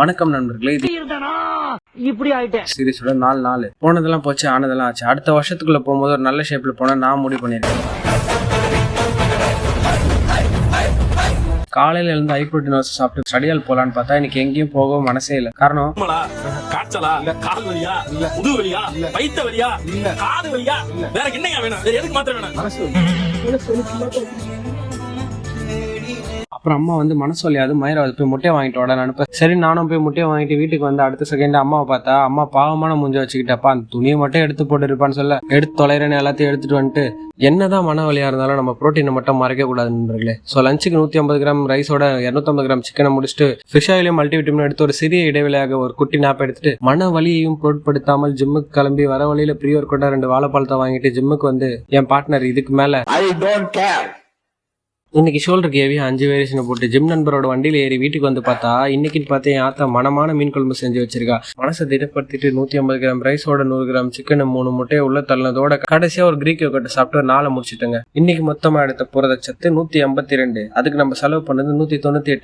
வணக்கம் நண்பர்களே, இது இப்படி ஆயிட்டேன் சீரிஸோட 4 நாள் போனதெல்லாம் போச்சு, ஆனதெல்லாம் ஆச்சு. அடுத்த வருஷத்துக்குள்ள போகும்போது ஒரு நல்ல ஷேப்ல போனா நான் முடிவு பண்ணிருக்கேன். காலையில இருந்து ஐப்ரோட்டீன் சாப்பிட்டு ஸ்டடியால் போலான்னு பார்த்தா இன்னைக்கு எங்கேயும் போக மனசே இல்லை. காரணம் காய்ச்சலா இல்ல கால் வலியா இல்ல முது வலியா இல்ல வயிற்று வலியா இல்ல காது வலியா இல்ல வேற என்னங்க வேணும்? எதுக்கு மாத்திரம் வேணும்? அப்புறம் அம்மா வந்து மனசு வலியாது மயிராவது போய் முட்டையை வாங்கிட்டு வாடா அனுப்ப. சரி நானும் போய் முட்டையை வாங்கிட்டு வீட்டுக்கு வந்து அடுத்த செகண்ட் அம்மாவை பார்த்தா அம்மா பாவமான மூஞ்ச வச்சுக்கிட்டப்பா அந்த துணியை மட்டும் எடுத்து போட்டு இருப்பான்னு சொல்ல எடுத்து தொலைறேன்னு எல்லாத்தையும் எடுத்துட்டு வந்துட்டு என்னதான் மன வலியா இருந்தாலும் நம்ம புரோட்டீனை மட்டும் மறைக்க கூடாது நண்பர்களே. ஸோ லஞ்சுக்கு 150 கிராம் ரைஸோட 250 கிராம் சிக்கனை முடிச்சுட்டு ஃபிஷ் ஆயிலையும் மல்டிவிட்டமின் எடுத்து ஒரு சிறிய இடைவெளியாக ஒரு குட்டி நாப்பை எடுத்துட்டு மன வலியையும் பொருட்படுத்தாமல் ஜிம்முக்கு கிளம்பி வர வழியில ப்ரீ ஒர்க் அவுட்டா 2 வாழைப்பழத்தை வாங்கிட்டு ஜிம்முக்கு வந்து என் பார்ட்னர் இதுக்கு மேல இன்னைக்கு ஷோல்டருக்கு ஹெவியா 5 வேரியேஷன் போட்டு ஜிம் நண்பரோட வண்டியில ஏறி வீட்டுக்கு வந்து பார்த்தா இன்னைக்குன்னு பார்த்து என் ஆத்தா மனமான மீன் குழம்பு செஞ்சு வச்சிருக்கா. மனசை திடப்படுத்திட்டு 150 கிராம் ரைஸோட 100 கிராம் சிக்கன் 3 முட்டையை உள்ள தள்ளனதோட கடைசியா ஒரு கிரீக் யோகர்ட் சாப்பிட்டு ஒரு 4 முடிச்சுட்டுங்க. இன்னைக்கு மொத்தமா எடுத்த புரதச்சத்து 182. அதுக்கு நம்ம செலவு பண்ணது 198.